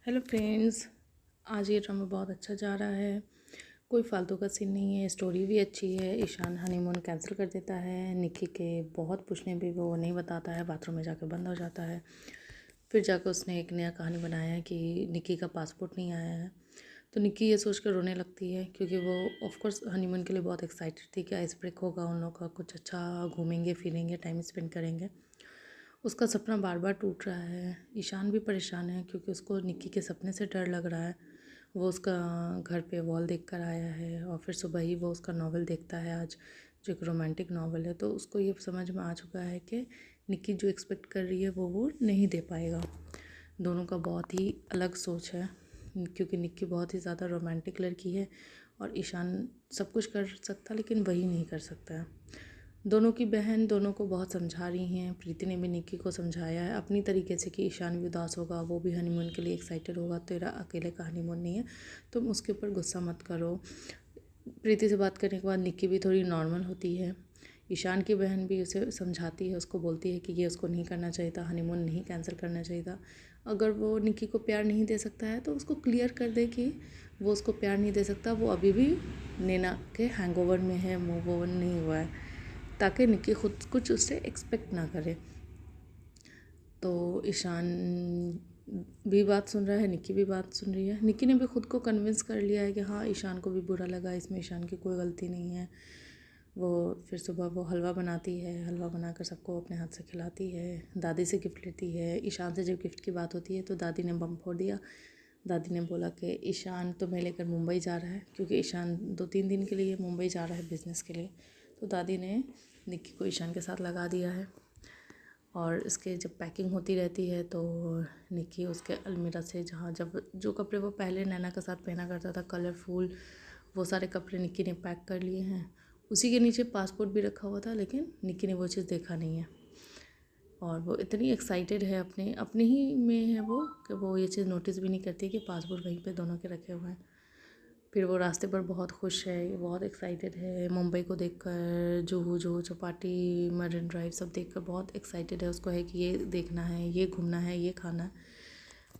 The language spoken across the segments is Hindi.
हेलो फ्रेंड्स, आज ये ड्रामा बहुत अच्छा जा रहा है। कोई फालतू का सीन नहीं है, स्टोरी भी अच्छी है। ईशान हनीमून कैंसिल कर देता है। निक्की के बहुत पूछने पे वो नहीं बताता है, बाथरूम में जाकर बंद हो जाता है। फिर जाकर उसने एक नया कहानी बनाया है कि निक्की का पासपोर्ट नहीं आया है। तो निक्की ये सोच कर रोने लगती है क्योंकि वो ऑफकोर्स हनीमून के लिए बहुत एक्साइटेड थी कि आइस ब्रेक होगा उन लोग का, कुछ अच्छा घूमेंगे फिरेंगे, टाइम स्पेंड करेंगे। उसका सपना बार बार टूट रहा है। ईशान भी परेशान है क्योंकि उसको निक्की के सपने से डर लग रहा है। वो उसका घर पे वॉल देख कर आया है और फिर सुबह ही वो उसका नावल देखता है आज, जो एक रोमांटिक नावल है। तो उसको ये समझ में आ चुका है कि निक्की जो एक्सपेक्ट कर रही है वो नहीं दे पाएगा। दोनों का बहुत ही अलग सोच है क्योंकि निक्की बहुत ही ज़्यादा रोमांटिक लड़की है और ईशान सब कुछ कर सकता लेकिन वही नहीं कर सकता है। दोनों की बहन दोनों को बहुत समझा रही हैं। प्रीति ने भी निक्की को समझाया है अपनी तरीके से कि ईशान भी उदास होगा, वो भी हनीमून के लिए एक्साइटेड होगा, तेरा अकेले का हनीमून नहीं है, तुम उसके ऊपर गुस्सा मत करो। प्रीति से बात करने के बाद निक्की भी थोड़ी नॉर्मल होती है। ईशान की बहन भी उसे समझाती है, उसको बोलती है कि ये उसको नहीं करना चाहिए था, हनीमून नहीं कैंसिल करना चाहिए था। अगर वो निक्की को प्यार नहीं दे सकता है तो उसको क्लियर कर दे कि वो उसको प्यार नहीं दे सकता, वो अभी भी नैना के हैंगओवर में है, मूव ओवर नहीं हुआ है, ताकि निक्की खुद कुछ उससे एक्सपेक्ट ना करे। तो ईशान भी बात सुन रहा है, निक्की भी बात सुन रही है। निक्की ने भी खुद को कन्विंस कर लिया है कि हाँ, ईशान को भी बुरा लगा, इसमें ईशान की कोई गलती नहीं है। वो फिर सुबह वो हलवा बनाती है, हलवा बनाकर सबको अपने हाथ से खिलाती है, दादी से गिफ्ट लेती है। ईशान से जब गिफ्ट की बात होती है तो दादी ने बम फोड़ दिया। दादी ने बोला कि ईशान तुम्हें लेकर मुंबई जा रहा है, क्योंकि ईशान 2-3 दिन के लिए मुंबई जा रहा है बिज़नेस के लिए। तो दादी ने निक्की को ईशान के साथ लगा दिया है। और इसके जब पैकिंग होती रहती है तो निक्की उसके अलमीरा से, जहाँ जब जो कपड़े वो पहले नैना के साथ पहना करता था कलरफुल, वो सारे कपड़े निक्की ने पैक कर लिए हैं। उसी के नीचे पासपोर्ट भी रखा हुआ था, लेकिन निक्की ने वो चीज़ देखा नहीं है। और वो इतनी एक्साइटेड है, अपने अपने ही में है वो, कि वो ये चीज़ नोटिस भी नहीं करती कि पासपोर्ट वहीं पे दोनों के रखे हुए हैं। फिर वो रास्ते पर बहुत खुश है, बहुत एक्साइटेड है मुंबई को देखकर। जुहू जुहू चौपाटी, मरीन ड्राइव सब देखकर बहुत एक्साइटेड है। उसको है कि ये देखना है, ये घूमना है, ये खाना है।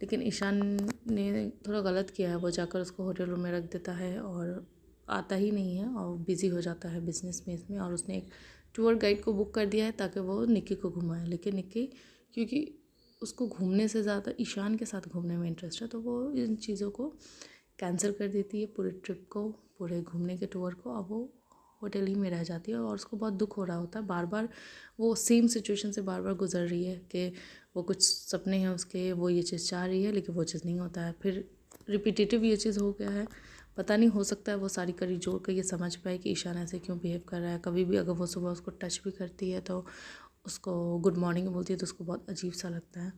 लेकिन ईशान ने थोड़ा गलत किया है, वो जाकर उसको होटल रूम में रख देता है और आता ही नहीं है और बिज़ी हो जाता है बिज़नेस में इसमें। और उसने एक टूर गाइड को बुक कर दिया है ताकि वो निक्की को घुमाए। लेकिन निक्की, क्योंकि उसको घूमने से ज़्यादा ईशान के साथ घूमने में इंटरेस्ट है, तो वो इन चीज़ों को कैंसिल कर देती है, पूरे ट्रिप को, पूरे घूमने के टूर को। अब वो होटल ही में रह जाती है और उसको बहुत दुख हो रहा होता है। बार बार वो सेम सिचुएशन से बार बार गुजर रही है कि वो कुछ सपने हैं उसके, वो ये चीज़ चाह रही है लेकिन वो चीज़ नहीं होता है। फिर रिपीटेटिव ये चीज़ हो गया है। पता नहीं, हो सकता है वो सारी कड़ी जोड़ कर ये समझ पाए कि ईशान ऐसे क्यों बिहेव कर रहा है। कभी भी अगर वो सुबह उसको टच भी करती है तो उसको गुड मॉर्निंग बोलती है तो उसको बहुत अजीब सा लगता है।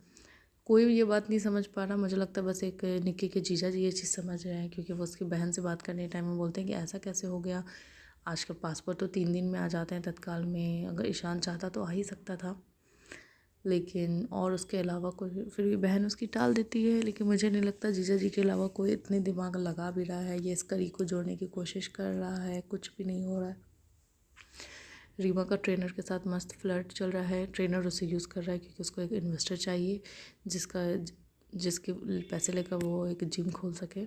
कोई ये बात नहीं समझ पा रहा। मुझे लगता है बस एक निक्की के जीजा जी ये चीज़ समझ रहे हैं, क्योंकि वो उसकी बहन से बात करने टाइम में बोलते हैं कि ऐसा कैसे हो गया, आजकल पासपोर्ट तो 3 दिन में आ जाते हैं तत्काल में, अगर ईशान चाहता तो आ ही सकता था। लेकिन और उसके अलावा कोई, फिर भी बहन उसकी टाल देती है। लेकिन मुझे नहीं लगता जीजा जी के अलावा कोई इतने दिमाग लगा भी रहा है, ये इस कड़ी को जोड़ने की कोशिश कर रहा है। कुछ भी नहीं हो रहा है। रीमा का ट्रेनर के साथ मस्त फ्लर्ट चल रहा है। ट्रेनर उसे यूज़ कर रहा है क्योंकि उसको एक इन्वेस्टर चाहिए जिसके पैसे लेकर वो एक जिम खोल सके।